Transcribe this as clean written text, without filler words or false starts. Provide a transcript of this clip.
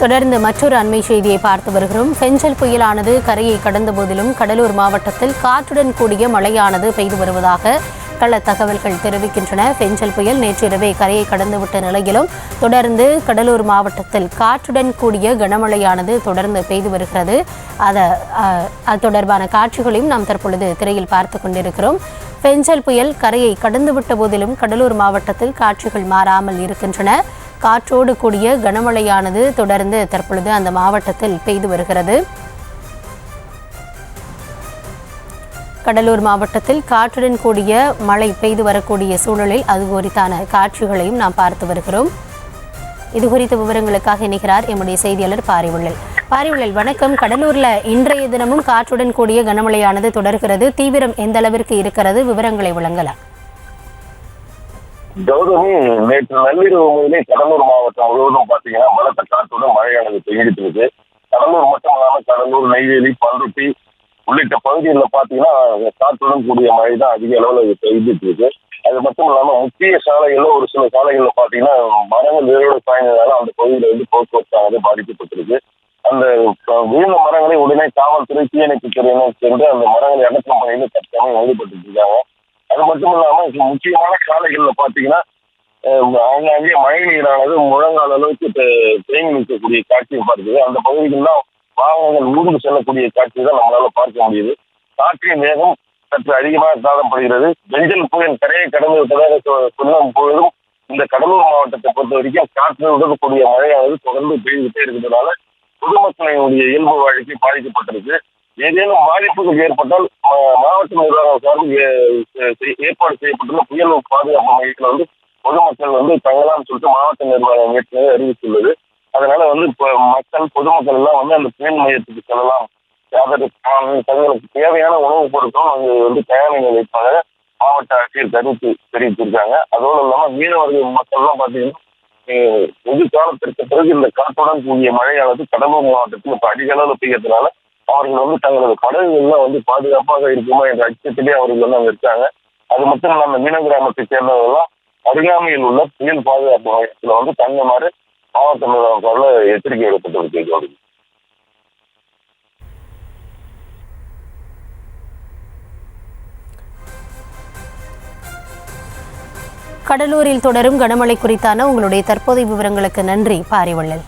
தொடர்ந்து மற்றொரு அண்மை செய்தியை பார்த்து வருகிறோம். பெஞ்சல் புயலானது கரையை கடந்த போதிலும் கடலூர் மாவட்டத்தில் காற்றுடன் கூடிய மழையானது பெய்து வருவதாக கள தகவல்கள் தெரிவிக்கின்றன. பெஞ்சல் புயல் நேற்றிரவே கரையை கடந்துவிட்ட நிலையிலும் தொடர்ந்து கடலூர் மாவட்டத்தில் காற்றுடன் கூடிய கனமழையானது தொடர்ந்து பெய்து வருகிறது. அது தொடர்பான காட்சிகளையும் நாம் தற்பொழுது திரையில் பார்த்து கொண்டிருக்கிறோம். பெஞ்சல் புயல் கரையை கடந்துவிட்ட போதிலும் கடலூர் மாவட்டத்தில் காட்சிகள் மாறாமல் இருக்கின்றன. காற்றோடு கூடிய கனமழையானது தொடர்ந்து தற்பொழுது அந்த மாவட்டத்தில் பெய்து வருகிறது. கடலூர் மாவட்டத்தில் காற்றுடன் கூடிய மழை பெய்து வரக்கூடிய சூழலில் அது குறித்தான காட்சிகளையும் நாம் பார்த்து வருகிறோம். இது குறித்த விவரங்களுக்காக இணைகிறார் எம்முடைய செய்தியாளர் பாரிவள்ளல். பாரிவள்ளல், வணக்கம். கடலூர்ல இன்றைய தினமும் காற்றுடன் கூடிய கனமழையானது தொடர்கிறது. தீவிரம் எந்த அளவிற்கு இருக்கிறது? விவரங்களை வழங்கலாம். கௌதமி, நேற்று நள்ளிரவு முதலே கடலூர் மாவட்டம் முழுவதும் பாத்தீங்கன்னா பலத்த காற்றுடன் மழையானது பெய்துட்டு இருக்கு. கடலூர் மட்டும் இல்லாம கடலூர், நெய்வேலி, பண்ருட்டி உள்ளிட்ட பகுதிகளில் பாத்தீங்கன்னா காற்றுடன் கூடிய மழை தான் அதிக அளவுல பெய்துட்டு இருக்கு. அது மட்டும் இல்லாம முக்கிய சாலைகள்ல ஒரு சில சாலைகள்ல பாத்தீங்கன்னா மரங்கள் வேரோடு சாய்ந்ததால அந்த பகுதியில போக்குவரத்தானது பாதிக்கப்பட்டிருக்கு. அந்த விழுந்த மரங்களை உடனே காவல்துறை, தீயணைப்பு துறையினர் சென்று அந்த மரங்களை அகற்றும் பணியில் தற்காலிகம் ஈடுபட்டு இருக்காங்க. அது மட்டும் இல்லாம முக்கியமான சாலைகள்ல பாத்தீங்கன்னா அங்கே மழை நீரானது முழங்கால அளவுக்கு தேங்கி நிற்கக்கூடிய காட்சியை பார்க்குது. அந்த பகுதிகள்லாம் வாகனங்கள் ஊர்ந்து செல்லக்கூடிய காட்சி தான் நம்மளால பார்க்க முடியுது. காற்றின் வேகம் சற்று அதிகமாக காணப்படுகிறது. பெஞ்சல் புயல் கரையை கடந்து விட்டதாக சொல்லும் பொழுதும் இந்த கடலூர் மாவட்டத்தை பொறுத்த வரைக்கும் காற்று உடற்கூடிய மழையானது தொடர்ந்து பெய்துகிட்டே இருக்கிறதுனால பொதுமக்களினுடைய இயல்பு வாழ்க்கை பாதிக்கப்பட்டிருக்கு. ஏதேனும் பாதிப்புகள் ஏற்பட்டால் மாவட்ட நிர்வாகம் சார்பில் ஏற்பாடு செய்யப்பட்டுள்ள புயல் பாதுகாப்பு மையத்தில் பொதுமக்கள் தங்கலாம்னு சொல்லிட்டு மாவட்ட நிர்வாகம் ஏற்கனவே அறிவித்துள்ளது. அதனால இப்ப பொதுமக்கள் எல்லாம் அந்த புயல் மையத்துக்கு செல்லலாம். தங்களுக்கு தேவையான உணவுப் பொருட்களும் அங்கு தயார் நிலை வைப்பாங்க மாவட்ட ஆட்சியர் தெரிவித்திருக்காங்க. அதோடு இல்லாம மீனவர்கள் மக்கள் எல்லாம் பாத்தீங்கன்னா வெகு காலத்திற்கு பிறகு இந்த காற்றுடன் கூடிய மழையானது கடலூர் மாவட்டத்தில் இப்ப அதிக அளவில் பெய்யறதுனால அவர்கள் தங்களது படகுகள்லாம் பாதுகாப்பாக இருக்குமா என்ற அச்சத்திலே அவர்கள் அங்க இருக்காங்க. அது மட்டும் இல்லாம மீன கிராமத்தை சேர்ந்தவர்கள்லாம் அருகாமையில் உள்ள புயல் பாதுகாப்பு மையத்துல தங்குமாறு மாவட்ட நிர்வாகத்தால் எச்சரிக்கை விடப்பட்டிருக்கு. கடலூரில் தொடரும் கனமழை குறித்தான உங்களுடைய தற்போதைய விவரங்களுக்கு நன்றி பாரிவள்ளல்.